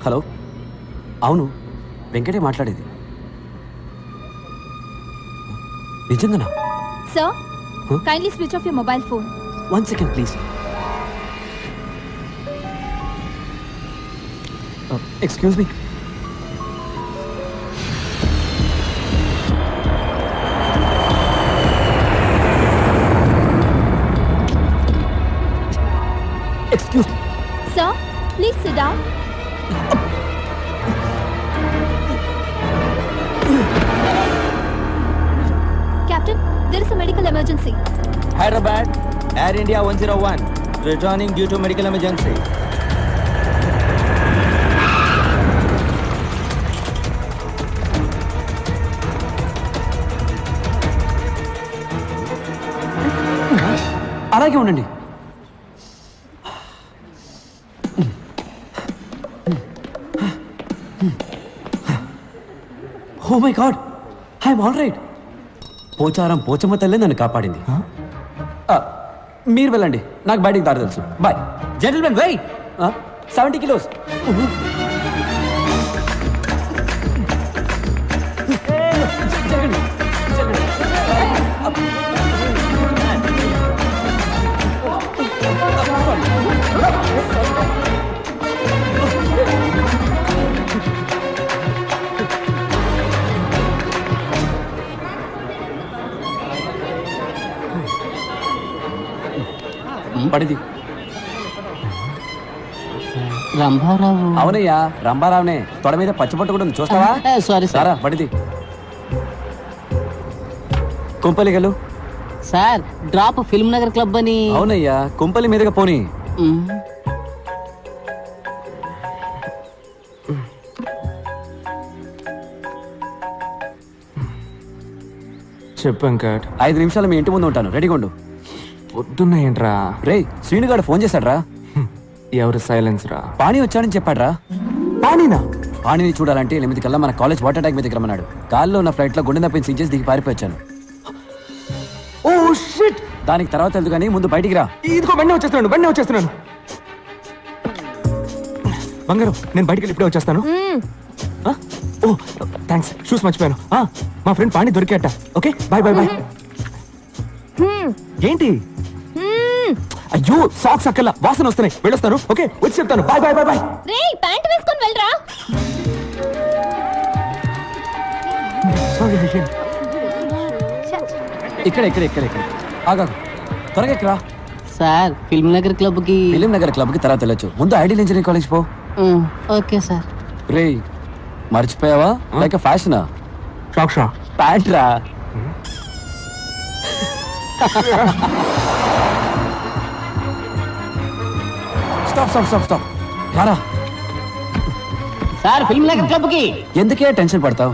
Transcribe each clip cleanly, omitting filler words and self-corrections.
Hello, అవును వెంకటే మాట్లాడేది. నిజంగానా? Sir, kindly switch off your mobile phone. 1 second please. Excuse me. Excuse me. Sir, please sit down. Captain, there is a medical emergency. Hyderabad, Air India 101, returning due to medical emergency. అలాగే ఉండండి. Oh my God, I'm all right. Pocharam Pochamma తల్లే నన్ను కాపాడింది. మీరు వెళ్ళండి, నాకు బయటికి దారి తెలుసు. బాయ్. Gentlemen weight. 70 kilos. పడిది. రంభారావు. అవునయ్యా, రంభారావునే. తొడ మీద పచ్చిపట్టు కూడా ఉంది, చూస్తావా? సారీ సారా పడిది. కుంపలిగలు. Sir, drop Film Nagar club అని. అవునయ్యా, కుంపలి మీదగా పోనీ. చెప్పు వెంకట్. 5 నిమిషాలు మీ ఇంటి ముందు ఉంటాను, రెడీగా ఉండు. పొద్దున్న ఏంట్రా? రే, శ్రీనుగాడు ఫోన్ చేశాడ్రా. ఎవరు సైలెన్స్ రా? పాణి వచ్చాడని చెప్పాడ్రా. పానీనా? పాణిని చూడాలంటే 8 కల్లా మన కాలేజ్ వాటర్ ట్యాంక్ మీద రమ్మన్నాడు. కాల్లో ఉన్న ఫ్లైట్ లో గుండె నొప్పిని సించేసి దిగి పారిపోయాను. Oh shit. దానికి తర్వాత తెలుదు కానీ ముందు బయటికి రా. ఇదిగో బండి వచ్చేస్తున్నాను. బంగారం, నేను బయటికి వెళ్ళి ఇప్పుడే వచ్చేస్తాను. ఓ థ్యాంక్స్, షూస్ మర్చిపోయాను. మా ఫ్రెండ్ పాణి దొరికేట. Okay, bye bye bye. ఏంటి? అయ్యో, సాక్స్ అక్కల్లా వాసన వస్తున్నాయి, వెళ్ళొస్తాను. ఓకే, వచ్చి చెప్తాను. Bye bye bye bye. రే, ప్యాంట్ వేసుకొని వెళ్ళరా. ఇక్కడ ఆగా, త్వరగా ఎక్కరా. సార్, ఫిల్మ్ నగర్ క్లబ్ కి. ఫిలిం నగర్ క్లబ్ కి తర్వాత వెళ్ళొచ్చు. ముందు ఐడియల్ ఇంజనీరింగ్ కాలేజ్ పో. Okay sir. రే, మర్చిపోయావా? లైక్ ఫ్యాషనా? సాక్షా ప్యాంట్ రా. స్టాప్ రారా. సార్, ఫిల్మ్ నగర్ క్లబ్ కి. ఎందుకే టెన్షన్ పడతావు?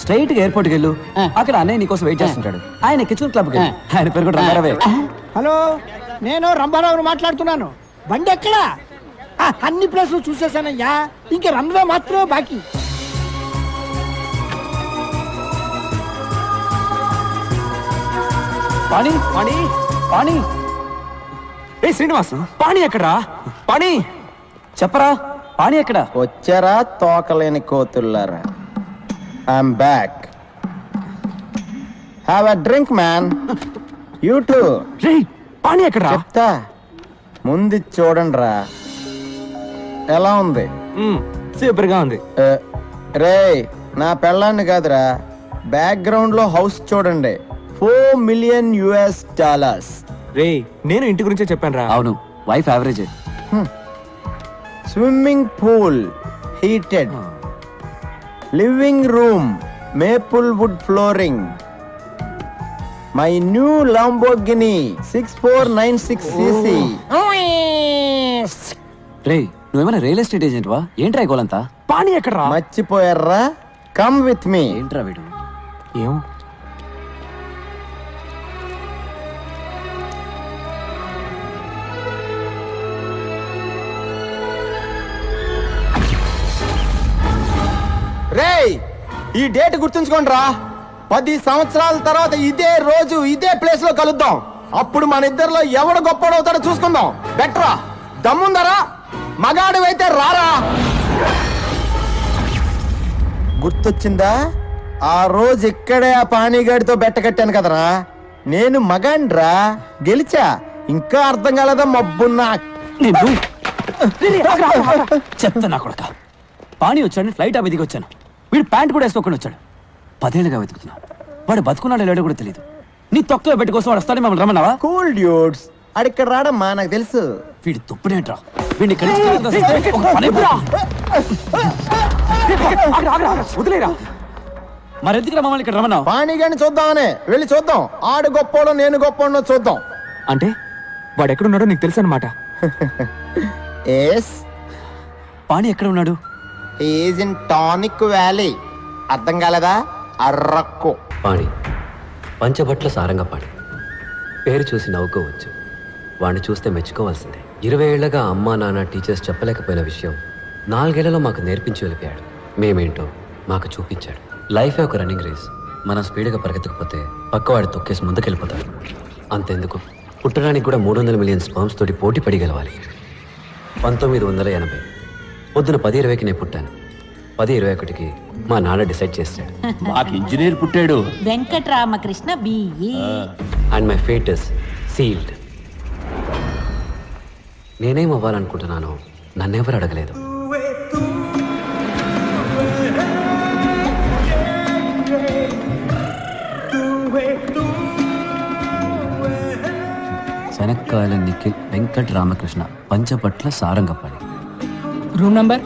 స్ట్రైట్ గా ఎయిర్పోర్ట్ కి వెళ్ళు. అక్కడ అన్నయ్య నీకోసం వెయిట్ చేస్తుంటాడు. ఆయన ఎక్కించుకుని క్లబ్ కి వెళ్ళు. ఆయన పేరు కూడా రంగారావే. హలో, నేను రంభారావుని మాట్లాడుతున్నాను. బండి ఎక్కడా? అన్ని ప్లేసులు చూసేసానయ్యా, ఇంక రన్వే మాత్రమే బాకీ. పాణి. ఏ శ్రీనివాస్, పాణి ఎక్కడా? పాణి చెప్పరా, పాణి ఎక్కడ? వచ్చారా తోకలేని కోతుల్లారా? I'm back. Have a drink man. You too. రే, పాణి ఎక్కడా? చెప్తా, ముందు చూడండి రా. ఎలా ఉంది? సూపర్ గా ఉంది. రే, నా పెళ్ళాన్ని కాదురా, బ్యాక్గ్రౌండ్ లో హౌస్ చూడండి. $4 million. రే, నేను ఇంటి గురించే చెప్పాను రా. అవును, wife average. Swimming pool heated, living room maple wood flooring, my new Lamborghini 6496cc. రే, నువ్వేమైనా రియల్ ఎస్టేట్ ఏజెంట్ వా? ఏంట్రా గోలంతా? పాణి ఎక్కడా? మర్చిపోయారా? Come with me. ఏంట్రా వీడు? ఏం? రేయ్, ఈ డేట్ గుర్తుంచుకోండి రా. 10 సంవత్సరాల తర్వాత ఇదే రోజు ఇదే ప్లేస్ లో కలుద్దాం. అప్పుడు మన ఇద్దరిలో ఎవడు గొప్పడవుతాడో చూసుకుందాం. బెటరా? దమ్ముందరా మగాడివైతే రారా. గుర్తొచ్చిందా? ఆ రోజు ఇక్కడే ఆ పానీగాడితో బెట్ట కట్టాను కదరా. నేను మగాండ్రా, గెలిచా. ఇంకా అర్థం కాలేదా మబ్బున్నా? చెప్తా నా కొడక. పాణి వచ్చాడని ఫ్లైట్ ఆ దిగి వచ్చాను. వీడు ప్యాంట్ కూడా వేసుకోకుండా వచ్చాడు. 10 ఏళ్ళుగా వెతుకుతున్నా. వాడు బతుకున్నాడు లేడో కూడా తెలియదు. నీ తొక్కలో పెట్టి కోసం వాడు వస్తాడని మమ్మల్ని రమ్మన్నావా? కూల్ డ్యూడ్స్, అడిక్కడ రాడమ్మా, నాకు తెలుసు. వీడి తుప్పుడేంట్రా? వీడిని ఇక్కడి నుంచి తీసుకొస్తే ఒక పని అయిపోతుంది. వదిలేరా. మరెందుకురా మమ్మల్ని ఇక్కడ రమ్మన్నావు? పానీగాడిని చూద్దామనే వెళ్ళి చూద్దాం. ఆడు గొప్పోడో నేను గొప్పోడో చూద్దాం. అంటే వాడు ఎక్కడున్నాడో నీకు తెలుసు అనమాట. ఎస్, పాణి ఎక్కడ ఉన్నాడు? Is in tonic valley. అర్థం కాలేదా? అర్రక్కు. పాణి పంచబట్ల సారంగపాణి. పేరు చూసి నవ్వుకోవచ్చు, వాడిని చూస్తే మెచ్చుకోవాల్సిందే. 20 ఏళ్లగా అమ్మా నాన్న టీచర్స్ చెప్పలేకపోయిన విషయం 4 ఏళ్లలో మాకు నేర్పించి వెళ్ళిపోయాడు. మేమేంటో మాకు చూపించాడు. లైఫే ఒక రన్నింగ్ రేస్. మనం స్పీడ్గా పరిగెత్తకపోతే పక్కవాడి తొక్కేసి ముందుకెళ్ళిపోతాడు. అంతెందుకు, పుట్టడానికి కూడా 300 మిలియన్ స్పర్మ్స్ తోటి పోటీ పడి గెలవాలి. 1980 పొద్దున 10:20కి నేను పుట్టాను. 10:21కి మా నాన్న డిసైడ్ చేశాడు. మాకు ఇంజనీర్ పుట్టాడు. Venkataramakrishna BE. And my fate is sealed. నేనేం అవ్వాలనుకుంటున్నానో నన్నెవరు అడగలేదు. శనక్కాయల నిఖిల్ వెంకట రామకృష్ణ పంచపట్ల సారంగపాణి. Room number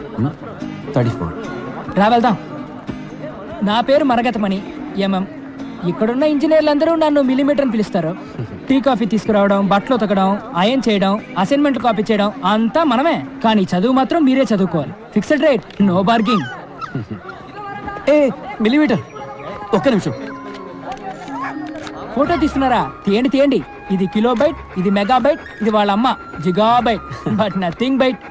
34. రా వెళ్దాం. నా పేరు మరగతమణి ఎంఎం. ఇక్కడున్న ఇంజనీర్లందరూ నన్ను మిల్లీమీటర్ అని పిలుస్తారు. టీ కాఫీ తీసుకురావడం, బట్టలు ఉతకడం, అయన్ చేయడం, అసైన్మెంట్లు కాపీ చేయడం అంతా మనమే. కానీ చదువు మాత్రం మీరే చదువుకోవాలి. Fixed rate, no bargaining. A millimetre, ఒక్క నిమిషం. ఫోటో తీస్తున్నారా? తీయండి తీయండి. ఇది కిలోబైట్, ఇది మెగాబైట్, ఇది వాళ్ళ అమ్మ gigabyte, but nothing byte.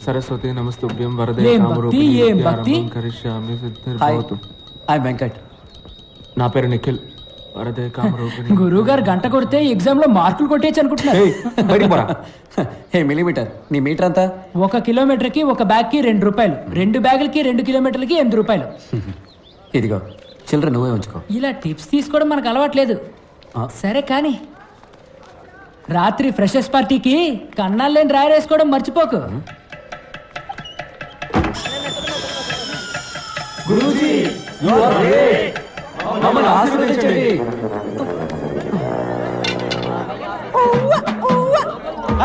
Saraswati నమస్తుభ్యం వరదే ఏం భక్తి, ఏం భక్తి. కరిష్యామి హాయ్, సిద్ధిర్భవతు. హాయ్ వెంకట్. నా పేరు నిఖిల్. వరదే కామరూపిణి. గురువు గారు గంట కొడితే ఎగ్జామ్ లో మార్కులు కొట్టేయచ్చు అనుకుంటున్నారు. ఏయ్, బయటికి పోరా. హే మిల్లీమీటర్, నీ మీటర్ అంతా? 1 కిలోమీటర్కి 1 బ్యాగ్ కి 2 రూపాయలు, 2 బ్యాగులకి 2 కిలోమీటర్లకి 8 రూపాయలు. ఇదిగో చిల్లర నువ్వే ఉంచుకో. ఇలా టిప్స్ తీసుకోవడం మనకు అలవాట్లేదు. సరే కానీ రాత్రి ఫ్రెషర్స్ పార్టీకి కన్నాలేని రాయరేసుకోవడం మర్చిపోకు. మమ్మల్ని ఆశీర్వదించండి.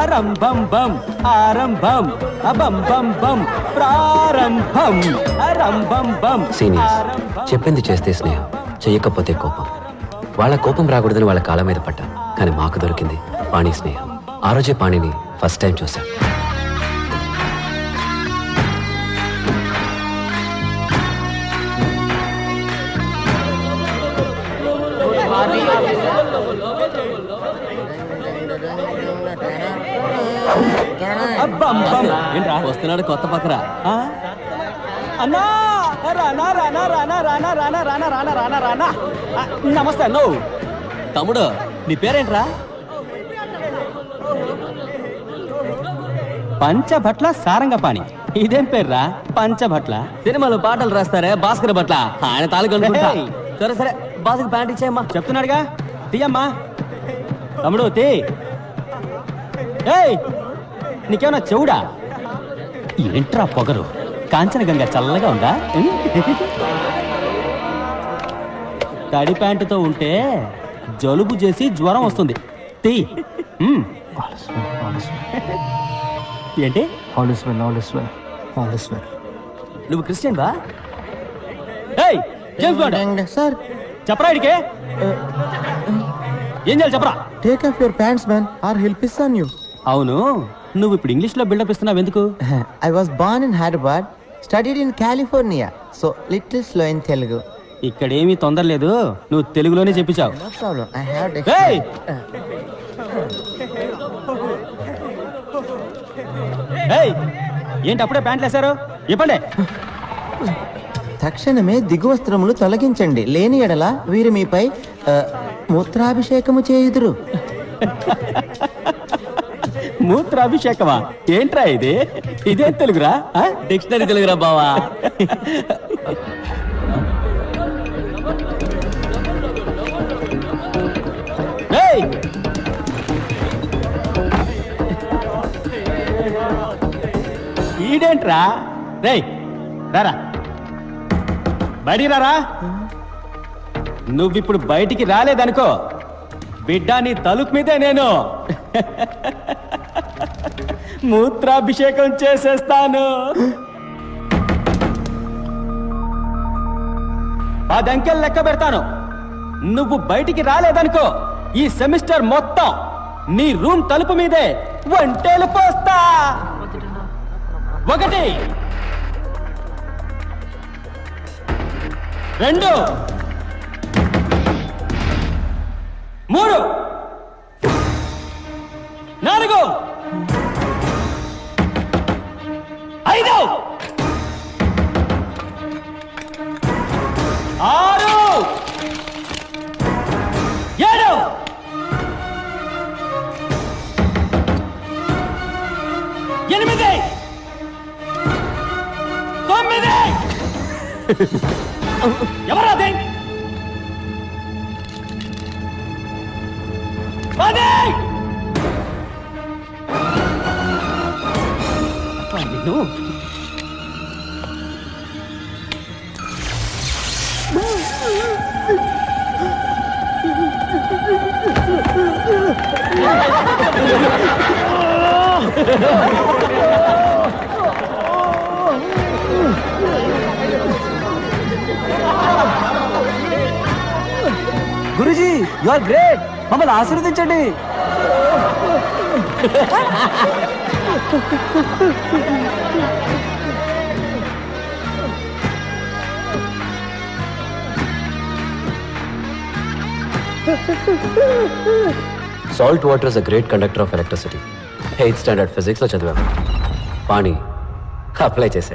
అరంభం బం ఆరంభం అబం బం బం ప్రారంభం అరంభం బం. సీనియర్స్ చెప్పింది చేస్తే స్నేహం, చెయ్యకపోతే కోపం. వాళ్ళ కోపం రాకూడదని వాళ్ళ కాళ్ళ మీద పడ్డా. కానీ మాకు దొరికింది పాణి స్నేహం. ఆ రోజే పాణిని ఫస్ట్ టైం చూశాను. ఏంట్రా వస్తున్నాడు కొత్త పక్కరా. అన్నా రానా రానా రానా రానా రానా రానా రానా రానా రానా. నమస్తే అన్నో. తమ్ముడు నీ పేరేంట్రా? పంచభట్ల సారంగపాణి. ఇదేం పేర్రా పంచభట్ల? సినిమాలో పాటలు రాస్తారే భాస్కర్ భట్ల, ఆయన తాలూకు అనుకుంటా. ఏయ్. సరే సరే బాస్కి ప్యాంట్ ఇచ్చేయమ్మా. చెప్తున్నాడుగా, తీయమ్మా. తమ్ముడు తీ. ఏయ్ నీకేమన్నా చెవుడా? ఏంట్రా పొగరు? కాంచనగంగా చల్లగా ఉందా? తడి ప్యాంటుతో ఉంటే జలుబు చేసి జ్వరం వస్తుంది. తీ. ఏంటి? నువ్వు క్రిస్టియన్ బా? ఏయ్ జేమ్స్ బాండ్, సార్, చెప్పరా ఇడికే ఏం చేయాలి చెప్పరా? Take off your pants man or I'll piss on you. అవును, నువ్వు ఇప్పుడు ఇంగ్లీష్ లో బిల్డప్ ఇస్తున్నావు ఎందుకు? I was born in Hyderabad, studied in California, so little slow in Telugu. ఇక్కడేమీ తొందర లేదు, నువ్వు తెలుగులోనే చెప్పించావు. No problem, I have ఏయ్! ఏయ్ ఏంటి అప్పుడే ప్యాంట్లు వేశారు? ఇవ్వండి. తక్షణమే దిగువస్త్రములు తొలగించండి, లేని ఎడల వీరు మీపై మూత్రాభిషేకము చేయుదురు. మూత్రాభిషేకమా ఏంట్రా ఇది? ఇదే తెలుగురా? డిక్షనరీ తెలుగురా బావా. ఏయ్! ఈడేంట్రా? రేయ్ రారా, బయటికి రారా. నువ్విప్పుడు బయటికి రాలేదనుకో, బిడ్డ నీ తలుపు మీదే నేను మూత్రాభిషేకం చేసేస్తాను. 10 అంకెలు లెక్క పెడతాను. నువ్వు బయటికి రాలేదనుకో, ఈ సెమిస్టర్ మొత్తం నీ రూమ్ తలుపు మీదే వంటేలు పోస్తా. 1 2 3 4 5 6 7 8 9 ఎవరాది? 10 నిన్ను గురుజీ, యు ఆర్ గ్రేట్. మమ్మల్ని ఆశీర్వదించండి. Salt water is a great conductor of electricity. 8th standard physics లో చదివాము. పాణి అప్లై చేశాడు.